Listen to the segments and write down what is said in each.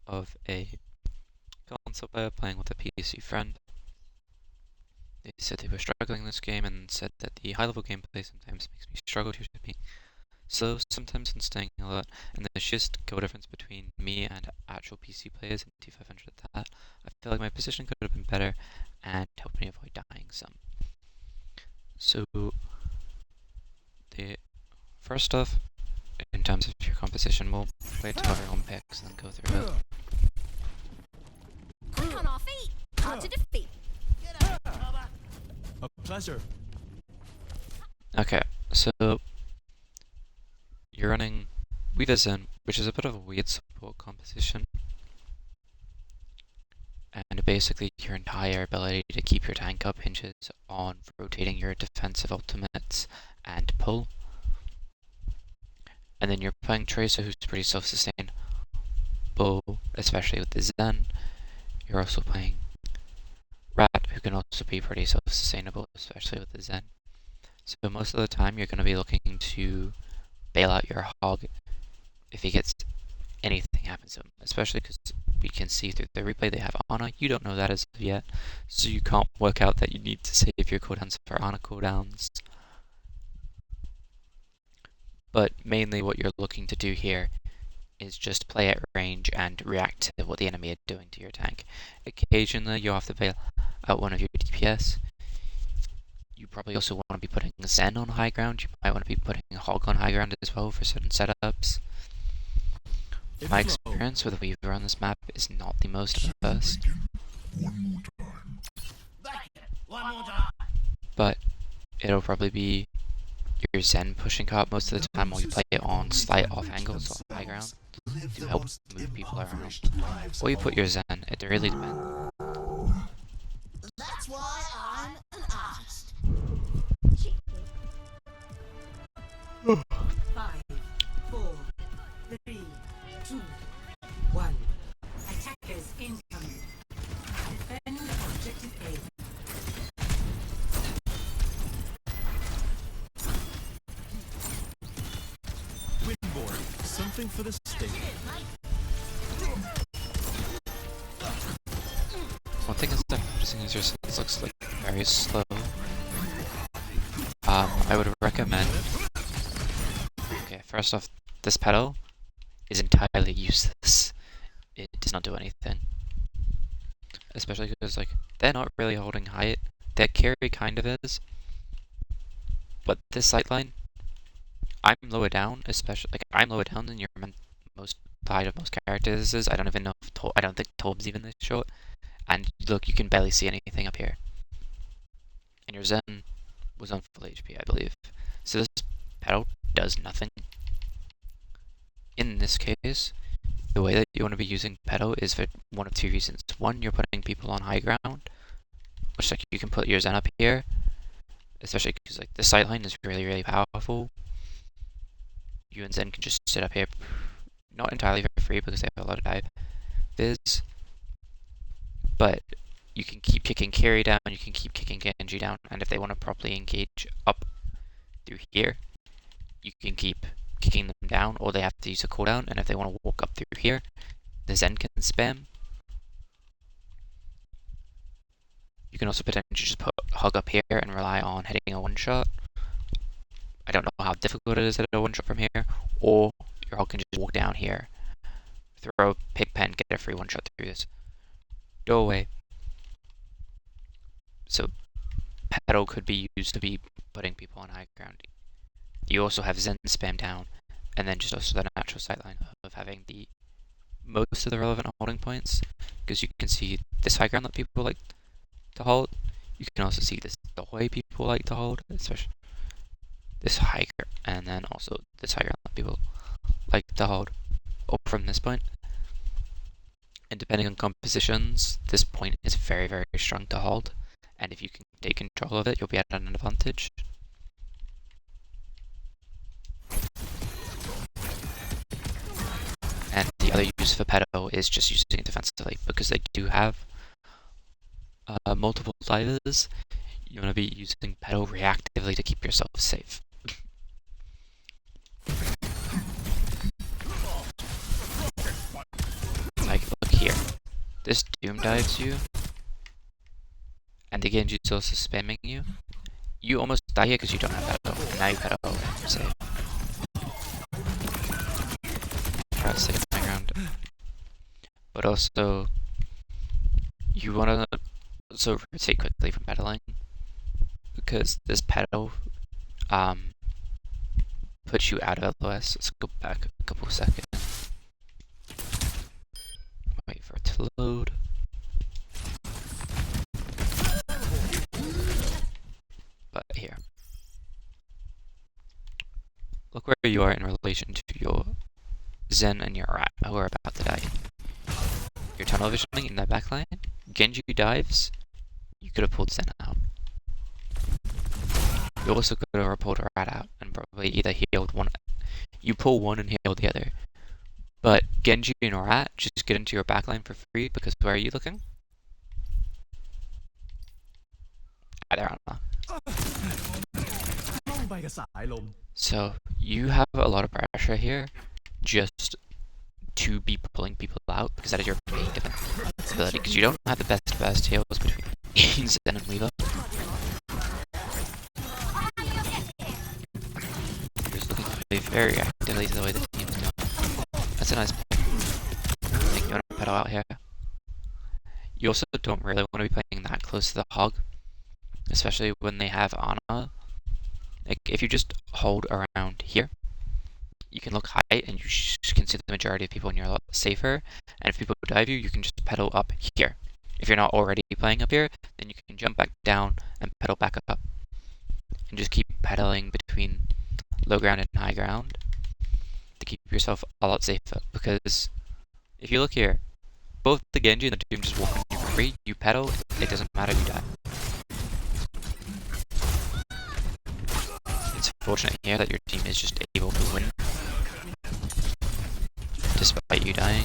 of a console player playing with a PC friend. They said they were struggling in this game and said that the high-level gameplay sometimes makes me struggle due to being slow sometimes and staying a lot, and there's just skill difference between me and actual PC players in T500 that I feel like my position could have been better and helped me avoid dying some. So, the first off, in terms of your composition, we'll wait till everyone picks and then go through it. Quick on our feet, hard to defeat. A pleasure. Okay, so you're running wever, which is a bit of a weird support composition. And basically your entire ability to keep your tank up hinges on rotating your defensive ultimates and pull. And then you're playing Tracer, who's pretty self-sustained, especially with the Zen. You're also playing Rat, who can also be pretty self-sustainable, especially with the Zen. So most of the time you're going to be looking to bail out your hog if he gets anything happens to him, especially because we can see through the replay they have Ana. You don't know that as of yet, so you can't work out that you need to save your cooldowns for Ana cooldowns. But mainly what you're looking to do here is just play at range and react to what the enemy are doing to your tank. Occasionally you'll have to bail out one of your DPS. You probably also want to be putting Zen on high ground. You might want to be putting Hog on high ground as well for certain setups. My experience with Weaver on this map is not the most at first, but it'll probably be your Zen pushing cart most of the time while you play it on slight off angles or high ground to help move people around. Or you put your Zen, it really depends. That's why I'm an artist. 5, 4, 3, 2, 1. Attackers incoming. Defend objective A. Windboard. Something for the state. One thing is that I'm noticing is your scenes looks like very slow. I would recommend. Okay, first off, this pedal is entirely useless. It does not do anything. Especially because, like, they're not really holding height. Their carry kind of is. But this sightline, I'm lower down, especially, like, I'm lower down than your most the height of most characters is. I don't even know if I don't think Tob's even this short. And look, you can barely see anything up here. And your Zen was on full HP, I believe. So this pedal does nothing. In this case, the way that you want to be using pedal is for one of two reasons. One, you're putting people on high ground, which, like, you can put your Zen up here, especially because, like, the sightline is really, really powerful. You and Zen can just sit up here, not entirely for free because they have a lot of dive viz, but you can keep kicking carry down, you can keep kicking Genji down, and if they want to properly engage up through here, you can keep kicking them down, or they have to use a cooldown, and if they want to walk up through here, the Zen can spam. You can also potentially just put Hug up here and rely on hitting a one-shot. I don't know how difficult it is to hit a one-shot from here, or your Hug can just walk down here, throw a pig pen, get a free one-shot through this doorway. So pedal could be used to be putting people on high ground. You also have Zen spam down, and then just also the natural sightline of having the most of the relevant holding points, because you can see this high ground that people like to hold. You can also see this doorway people like to hold, especially this high ground, and then also this high ground that people like to hold up from this point. And depending on compositions, this point is very, very strong to hold. And if you can take control of it, you'll be at an advantage. And the other use for pedal is just using it defensively, because they do have multiple divers. You want to be using pedal reactively to keep yourself safe. Like, look this Doom dives you, and the Genji's also spamming you, you almost die here because you don't have petal, and now you petal and save. Try to save my ground. But also, you want to also rotate quickly from petaling, because this petal puts you out of LOS. Let's go back a couple seconds. Wait for it to load. But here. Look where you are in relation to your Zen and your Rat who are about to die. You're tunnel visioning in that backline. Genji dives. You could have pulled Zen out. You also could have pulled a Rat out and probably either healed one. You pull one and heal the other. But Genji and Rat just get into your backline for free because where are you looking? They're on. So you have a lot of pressure here just to be pulling people out because that is your main defense ability, because you don't have the best heals between Zen and Weaver. You're just looking to play very actively the way the team's going. That's a nice play. I think you want to pedal out here. You also don't really want to be playing that close to the hog, especially when they have Ana. Like, if you just hold around here, you can look high and you can see the majority of people and you're a lot safer. And if people dive you, you can just pedal up here. If you're not already playing up here, then you can jump back down and pedal back up. And just keep pedaling between low ground and high ground to keep yourself a lot safer. Because if you look here, both the Genji and the Doom just walk on you for free. You pedal, it doesn't matter if you die. It's fortunate here that your team is just able to win despite you dying.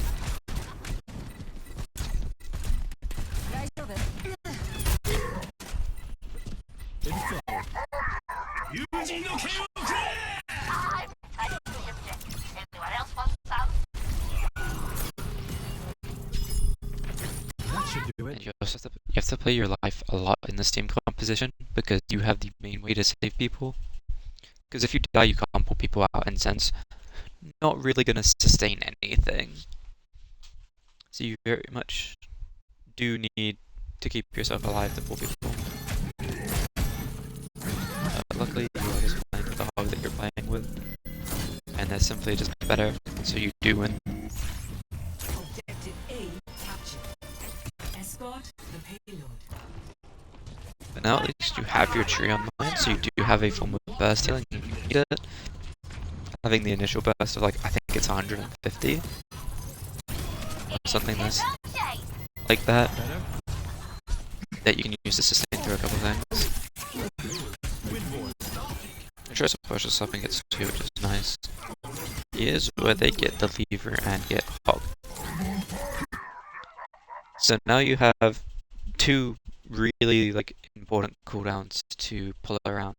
And you also have to play your life a lot in this team composition because you have the main way to save people. Because if you die, you can't pull people out, and Zen's not really going to sustain anything. So you very much do need to keep yourself alive to pull people. Luckily, you are just playing with the hog that you're playing with, and they're simply just better, so you do win. Objective A captured. Escort the payload. But now at least you have your tree online, so you do have a form of burst healing if you need it. Having the initial burst of like, I think it's 150. Or something nice like that. That you can use to sustain through a couple things. I'm sure push us up and gets 2, which is nice. Here's where they get the lever and get hog. So now you have 2 really like important cooldowns to pull around.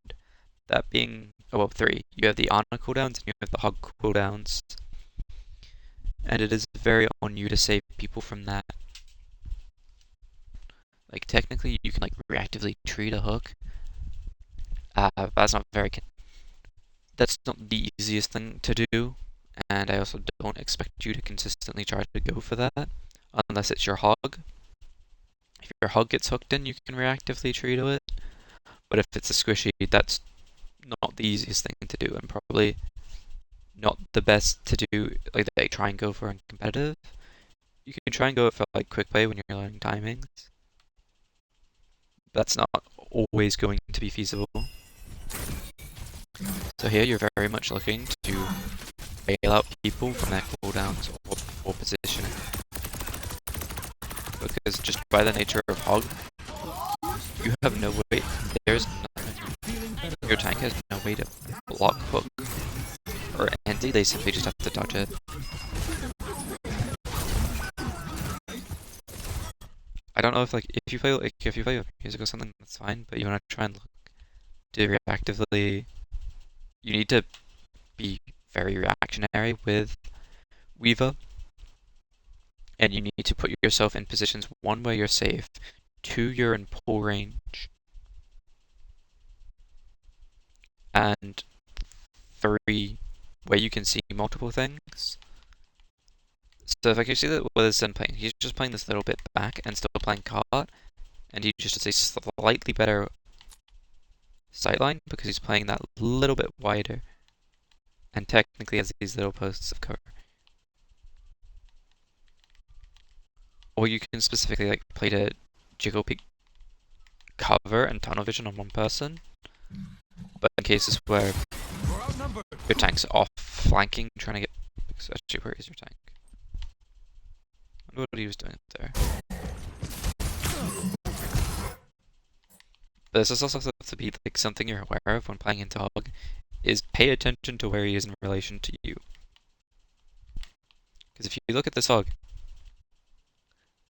That being, oh well, 3. You have the Ana cooldowns and you have the hog cooldowns. And it is very on you to save people from that. Like technically you can like reactively treat a hook. That's not that's not the easiest thing to do. And I also don't expect you to consistently try to go for that. Unless it's your hog. If your hog gets hooked in, you can reactively treat it. But if it's a squishy, that's not the easiest thing to do, and probably not the best to do, like they try and go for in competitive. You can try and go for like quick play when you're learning timings. That's not always going to be feasible. So here you're very much looking to bail out people from their cooldowns or positioning. Because just by the nature of hog, you have no way, there's nothing, your tank has no way to block hook or anti, they simply just have to dodge it. I don't know if like, if you play with music or something, that's fine, but you want to try and look to reactively, you need to be very reactionary with Weaver. And you need to put yourself in positions, 1, where you're safe, 2, you're in pull range, and 3, where you can see multiple things. So if I can see that Wither's then playing, he's just playing this little bit back and still playing card, and he just has a slightly better sightline because he's playing that little bit wider, and technically has these little posts of cover. Or you can specifically like play to jiggle peek cover and tunnel vision on one person. But in cases where your tank's off flanking, trying to get... Actually, where is your tank? I wonder what he was doing up there. But this is also have to be like something you're aware of when playing into Hog, is pay attention to where he is in relation to you. Because if you look at this Hog,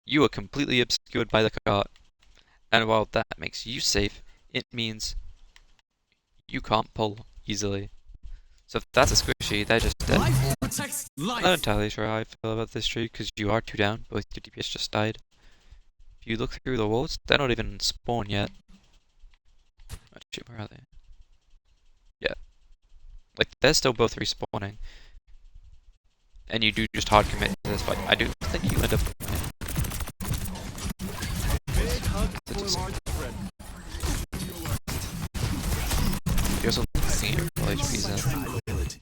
you are completely obscured by the cart, and while that makes you safe, it means you can't pull easily. So if that's a squishy, they're just dead. Life protects life. I'm not entirely sure how I feel about this tree, because you are 2 down, both your DPS just died. If you look through the walls, they're not even spawn yet. Actually, where are they? Yeah. Like, they're still both respawning. And you do just hard commit to this fight. I do think you end up winning. Big hug for a large friend. You're also looking at your full HPs then. Tranquility.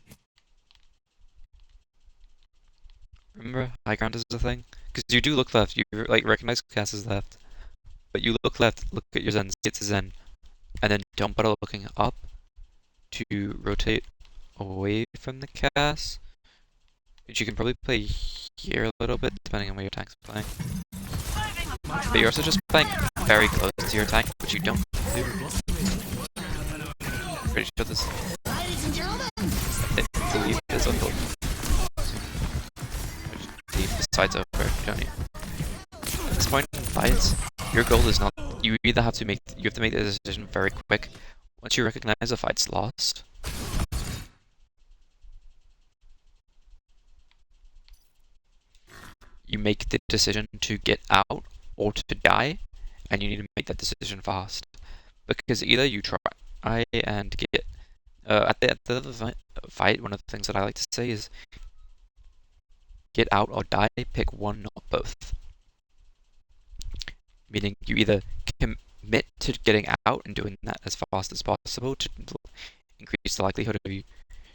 Remember, high ground is a thing? Because you do look left, you like recognize Cass is left. But you look left, look at your Zen, see it's a Zen. And then don't bother looking up to rotate away from the Cass. Which you can probably play here a little bit, depending on where your tank's playing. But you're also just playing very close to your tank, which you don't do. Pretty sure this... Ladies and gentlemen, I believe this on the... Leave the sides over, you don't need... At this point in fights, your goal is not... You either have to make... You have to make the decision very quick. Once you recognize a fight's lost, you make the decision to get out or to die, and you need to make that decision fast. Because either you try and get... at the end of the fight, one of the things that I like to say is get out or die, pick one, not both. Meaning you either commit to getting out and doing that as fast as possible to increase the likelihood of you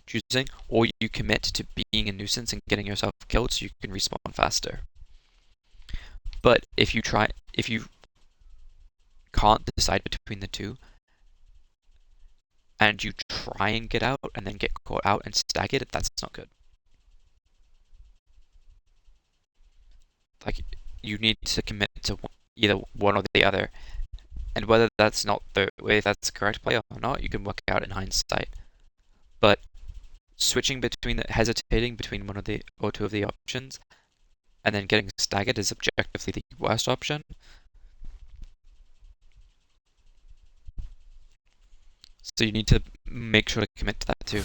choosing, or you commit to being a nuisance and getting yourself killed so you can respawn faster. But if you can't decide between the two, and you try and get out and then get caught out and stack it, that's not good. Like, you need to commit to either one or the other, and whether that's not the way that's the correct play or not, you can work out in hindsight. But switching between hesitating between one of the or two of the options, and then getting staggered is objectively the worst option. So you need to make sure to commit to that too.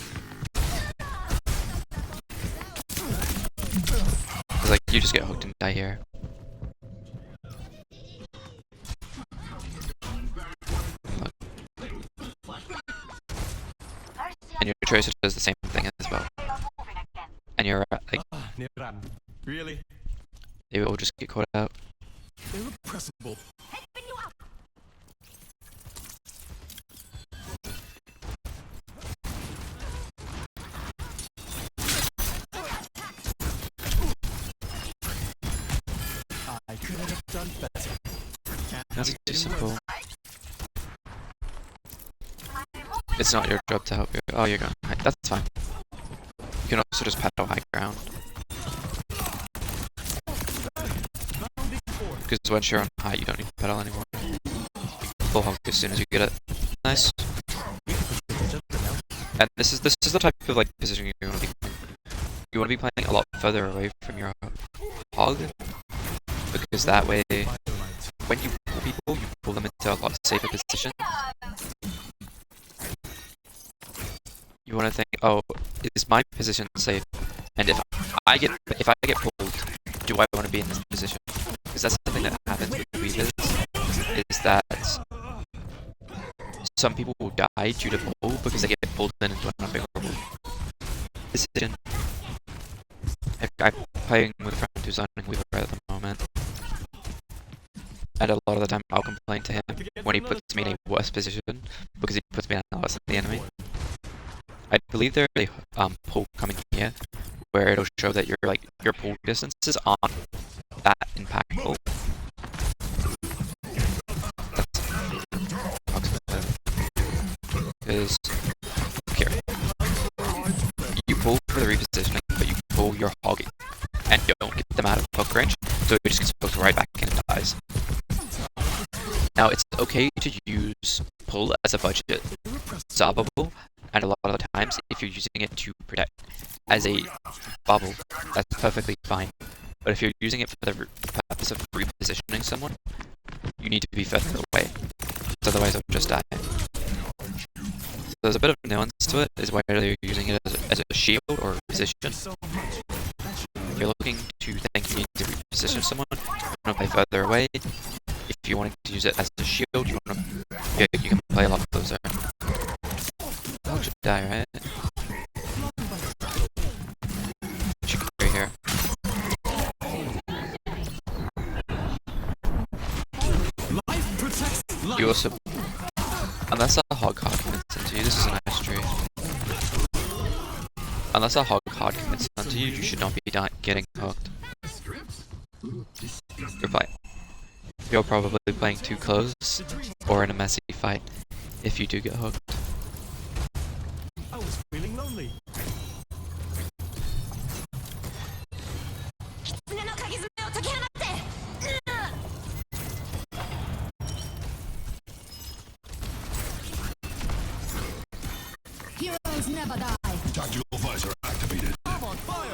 Because like, you just get hooked and die here. And your tracer does the same thing as well. And you're like, Niran. Really? they will just get caught out. Irrepressible. I couldn't have done better. Can't That's have too been simple. worse. It's not your job to help you. Oh, you're going high. That's fine. You can also just paddle high ground. Because once you're on high, you don't need to pedal anymore. Full hog as soon as you get it. Nice. And this is the type of like position you want to be playing. You want to be playing a lot further away from your hog, because that way, when you pull people, you pull them into a lot safer position. You want to think, oh, is my position safe? And if I get pulled, do I want to be in this position? Because that's the thing that happens with weavers, is that some people will die due to pull because they get pulled into an unfavorable decision. I'm playing with a friend who's learning weaver at the moment, and a lot of the time I'll complain to him when he puts me in a worse position because he puts me in a worse than the enemy. I believe there's a pull coming here where it'll show that your pull distances aren't that impactful. Because here, you pull for the repositioning, but you pull your hog and you don't get them out of hook range, so it just gets hooked right back in and dies. Now it's okay to use pull as a budget stoppable, and a lot of the times if you're using it to protect as a bubble, that's perfectly fine. But if you're using it for the purpose of repositioning someone, you need to be further away, because otherwise they'll just die. So there's a bit of nuance to it, is whether you're using it as a shield or a position. If you're looking to think you need to reposition someone, you want to play further away. If you want to use it as a shield, you can play a lot closer. Dog should die, right? Should be here. You also, unless a hog hard commits into you, this is a nice trade. Unless a hog hard commits onto you, you should not be getting hooked. Goodbye. You're probably playing too close, or in a messy fight, if you do get hooked. I was feeling lonely. Heroes never die. Tactical visor activated. I'm on fire.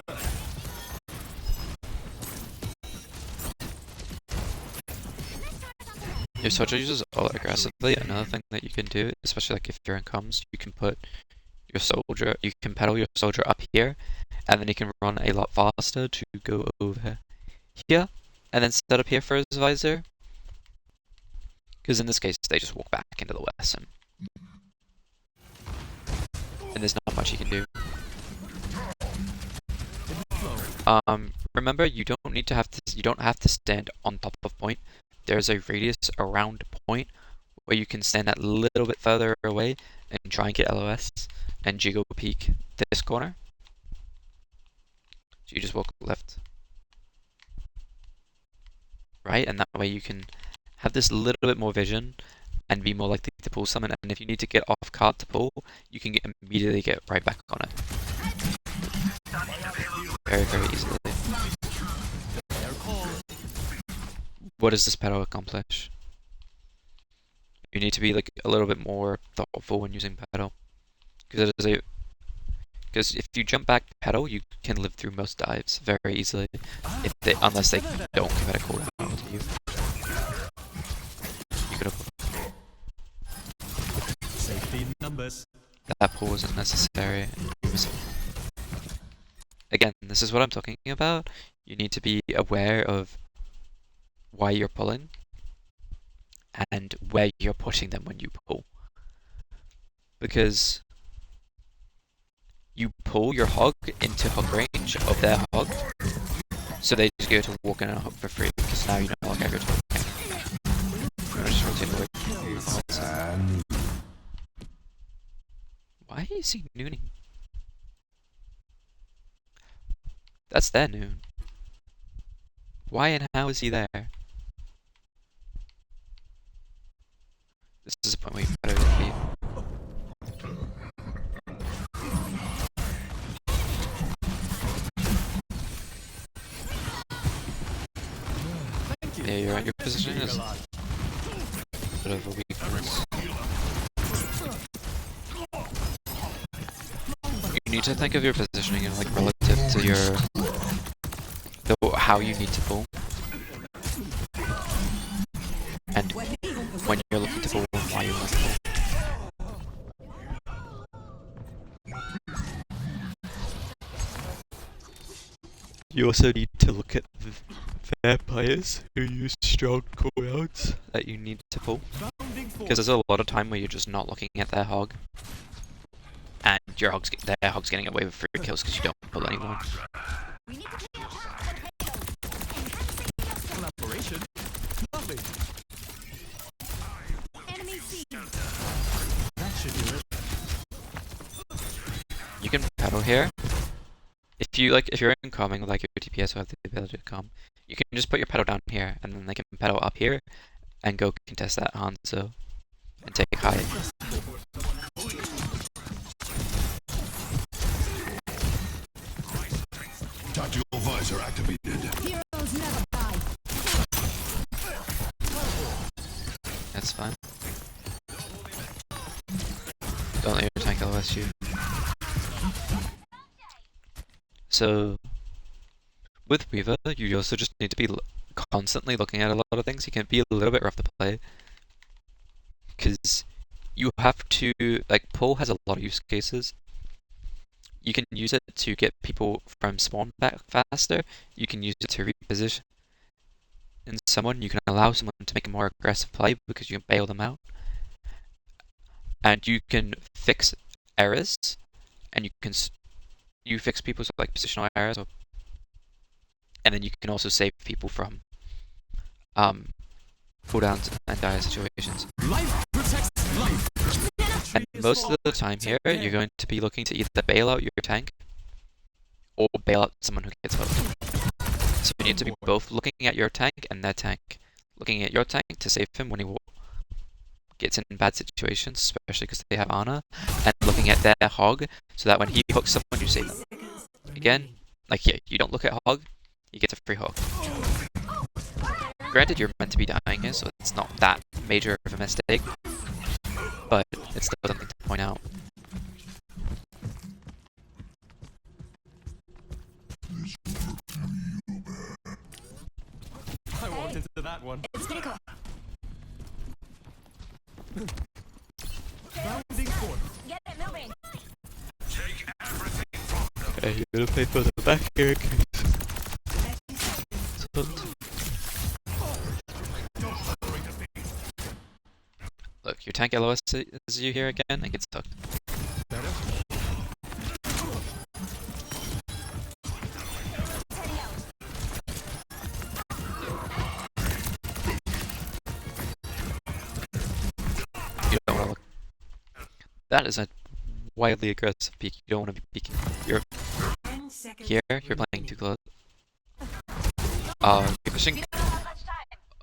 Your soldier uses ult aggressively. Another thing that you can do, especially like if you're in comms, you can put your soldier, you can pedal your soldier up here, and then he can run a lot faster to go over here, and then set up here for his visor. Because in this case, they just walk back into the west, and there's not much you can do. Remember, you don't have to stand on top of point. There's a radius around point where you can stand that little bit further away and try and get LOS and jiggle peek this corner. So you just walk left, right, and that way you can have this little bit more vision and be more likely to pull someone. And if you need to get off card to pull, you can immediately get right back on it. Very, very easily. What does this pedal accomplish? You need to be like a little bit more thoughtful when using pedal, because if you jump back pedal, you can live through most dives very easily, unless they don't commit a cooldown to you. You could have. Safety in numbers. That pull wasn't necessary. Again, this is what I'm talking about. You need to be aware of why you're pulling and where you're pushing them when you pull. Because you pull your hog into hook range of their hog, so they just go to walk in a hook for free, because now you no longer have your token. I'm just rotate away. Why is he nooning? That's their noon. Why and how is he there? This is a point where you gotta repeat. Yeah, you're right. Your position is a bit of a weakness. You need to think of your positioning in like relative to your how you need to pull, and when you're looking to pull and why you want to pull. You also need to look at the vampires who use strong cooldowns that you need to pull. Bounding forward. Because there's a lot of time where you're just not looking at their hog. And their hog's getting away with 3 kills because you don't pull anyone. We need to clear path for the payload. Enhancing your skill. Collaboration. Lovely. Enemy seen. That should do it. You can pedal here. If you're incoming with like your TPS who have the ability to come, you can just put your pedal down here and then they can pedal up here and go contest that Hanzo and take high. Tactical visor activated. Heroes never die. That's fine. Don't let your tank LOS you. So, with Weaver, you also just need to be constantly looking at a lot of things. You can be a little bit rough to play. Because you have to, like, pull has a lot of use cases. You can use it to get people from spawn back faster. You can use it to reposition in someone. You can allow someone to make a more aggressive play because you can bail them out. And you can fix errors, and you fix people's like positional errors, and then you can also save people from cooldowns and dire situations. Life protects life. And most of the time here, you're going to be looking to either bail out your tank or bail out someone who gets hooked. So you need to be both looking at your tank and their tank. Looking at your tank to save him when he gets in bad situations, especially because they have Ana, and looking at their hog so that when he hooks someone, you save them. Again, like here, you don't look at hog, you get a free hog. Granted, you're meant to be dying here, so it's not that major of a mistake, but it's still something to point out. I walked into that one. It's gonna go. Bounding forward. Get it moving. Okay, you're gonna play for the back here. Look, your tank LOS is you here again and gets hooked. Better. You don't want to look. That is a wildly aggressive peek. You don't want to be peeking. You're 10 seconds here, you're playing too close. You're pushing.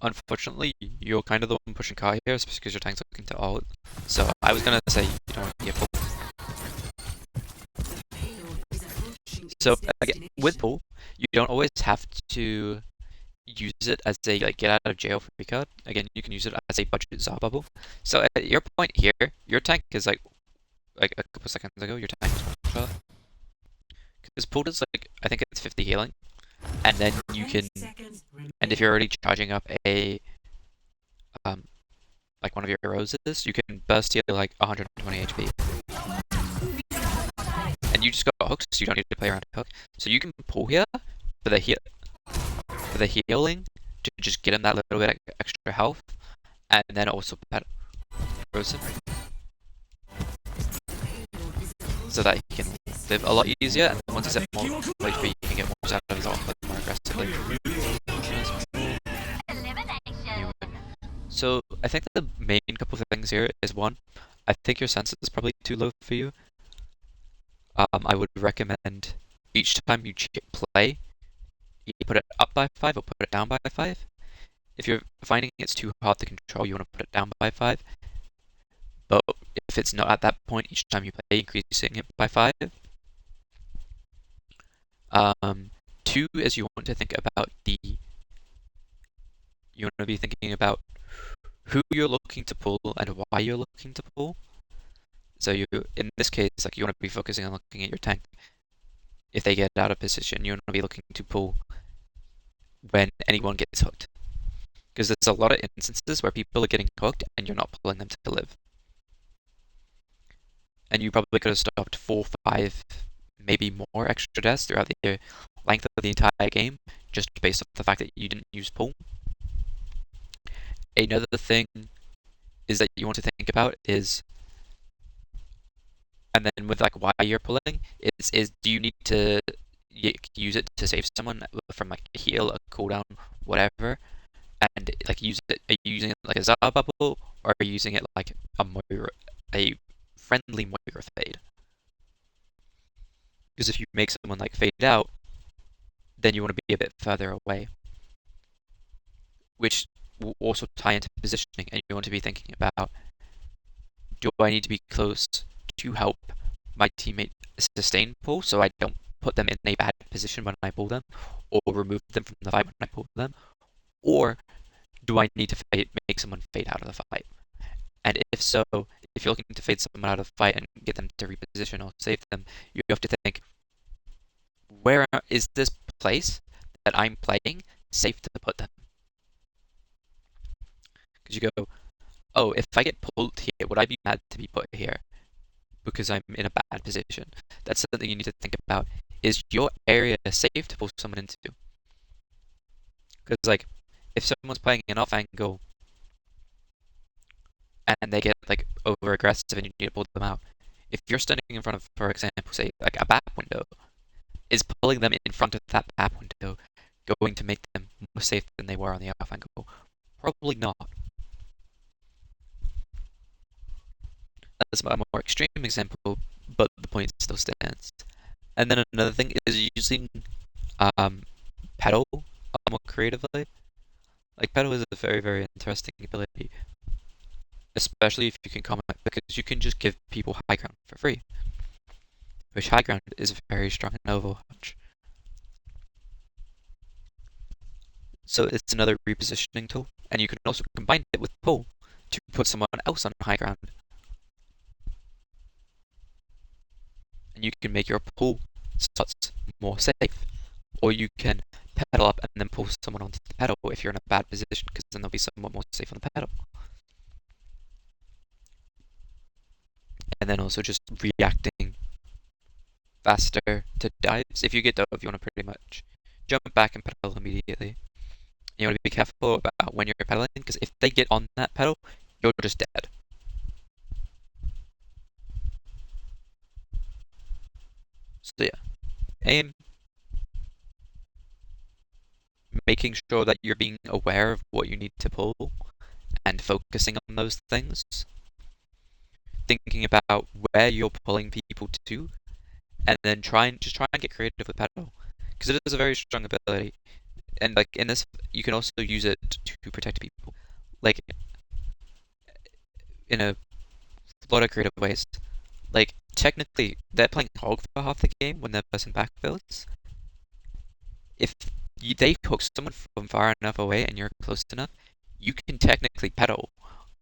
Unfortunately, you're kind of the one pushing car here, especially because your tank's looking to ult. So I was gonna say you don't want to be a pull. payload is approaching So its again, with destination. pull, you don't always have to use it as a like get out of jail free card. Again, you can use it as a budget Zar bubble. So at your point here, your tank is like a couple seconds ago, your tank was much because pull is like I think it's 50 healing, and then you 10 can. seconds And if you're already charging up a like one of your roses, you can burst heal like 120 HP. And you just got hooks, so you don't need to play around hook. So you can pull here for the healing to just get him that little bit extra health, and then also pet rose him so that he can live a lot easier. And once he's at more HP, you can get more out of his ult more aggressively. So I think the main couple of things here is one, I think your sense is probably too low for you. I would recommend each time you play, you put it up by 5 or put it down by 5. If you're finding it's too hard to control, you want to put it down by 5. But if it's not at that point, each time you play, increasing it by 5. 2 is you want to think about you want to be thinking about who you're looking to pull and why you're looking to pull. So in this case, like you want to be focusing on looking at your tank. If they get out of position, you want to be looking to pull when anyone gets hooked. Because there's a lot of instances where people are getting hooked and you're not pulling them to live. And you probably could have stopped 4, 5, maybe more extra deaths throughout the year length of the entire game, just based off the fact that you didn't use pull. Another thing is that you want to think about is, and then with like why you're pulling, is do you need to use it to save someone from like a heal, a cooldown, whatever, and like use it, are you using it like a Zara bubble, or are you using it like a friendly Moira fade? Because if you make someone like fade out, then you want to be a bit further away, which will also tie into positioning, and you want to be thinking about, do I need to be close to help my teammate sustain pull so I don't put them in a bad position when I pull them, or remove them from the fight when I pull them, or do I need to make someone fade out of the fight? And if so, if you're looking to fade someone out of the fight and get them to reposition or save them, you have to think, where is this place that I'm playing safe to put them? Because you go, oh, if I get pulled here, would I be mad to be put here because I'm in a bad position? That's something you need to think about. Is your area safe to pull someone into? Because like, if someone's playing an off angle and they get like over aggressive and you need to pull them out, if you're standing in front of, for example, say like a back window, is pulling them in front of that back window going to make them more safe than they were on the off angle? Probably not. That's a more extreme example, but the point still stands. And then another thing is using pedal more creatively. Like pedal is a very, very interesting ability, especially if you can comment, because you can just give people high ground for free, which high ground is very strong in Overwatch. So it's another repositioning tool, and you can also combine it with pull to put someone else on high ground. And you can make your pull slots more safe, or you can pedal up and then pull someone onto the pedal if you're in a bad position, because then they'll be somewhat more safe on the pedal. And then also just reacting faster to dives. If you get dove, you want to pretty much jump back and pedal immediately. You want to be careful about when you're pedaling, because if they get on that pedal, you're just dead. So yeah, aim, making sure that you're being aware of what you need to pull and focusing on those things. Thinking about where you're pulling people to, and then try and get creative with pedal, because it is a very strong ability. And like in this, you can also use it to protect people, like in a lot of creative ways. Like technically, they're playing hog for half the game when they're pressing backfields. If they hook someone from far enough away and you're close enough, you can technically pedal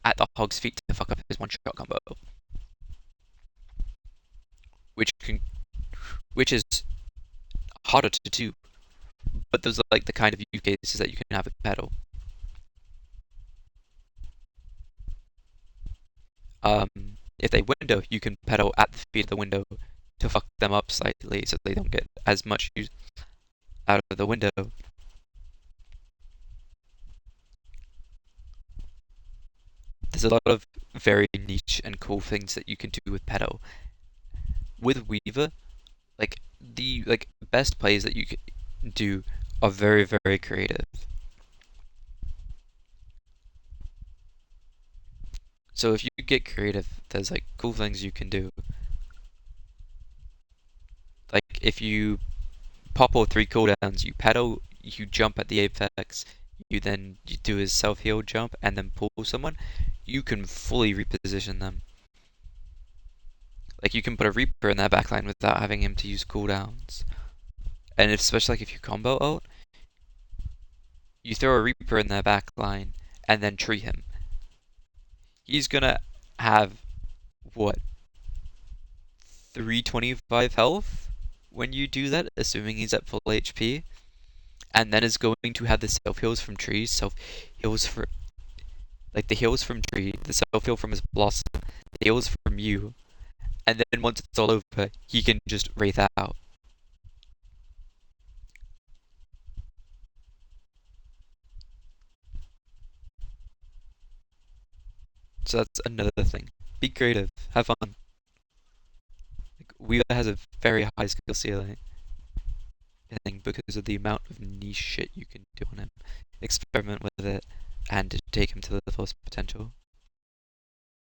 at the hog's feet to fuck up his one-shot combo, which is harder to do. But those are like the kind of use cases that you can have with pedal. If they window, you can pedal at the feet of the window to fuck them up slightly so they don't get as much use out of the window. There's a lot of very niche and cool things that you can do with pedal. With Weaver, like the best plays that you can do are very, very creative. So if you get creative, there's like cool things you can do. Like if you pop all 3 cooldowns, you pedal, you jump at the apex, you do his self-heal jump and then pull someone, you can fully reposition them. Like you can put a Reaper in their backline without having him to use cooldowns. And especially like if you combo ult, you throw a Reaper in their backline and then tree him. He's gonna have, what, 325 health when you do that, assuming he's at full HP. And then is going to have the self-heals from trees, self-heals for, like the heals from tree, the self-heal from his blossom, the heals from you. And then once it's all over, he can just wraith out. So that's another thing. Be creative. Have fun. Like, Weaver has a very high skill ceiling, I think, because of the amount of niche shit you can do on him. Experiment with it, and take him to the fullest potential.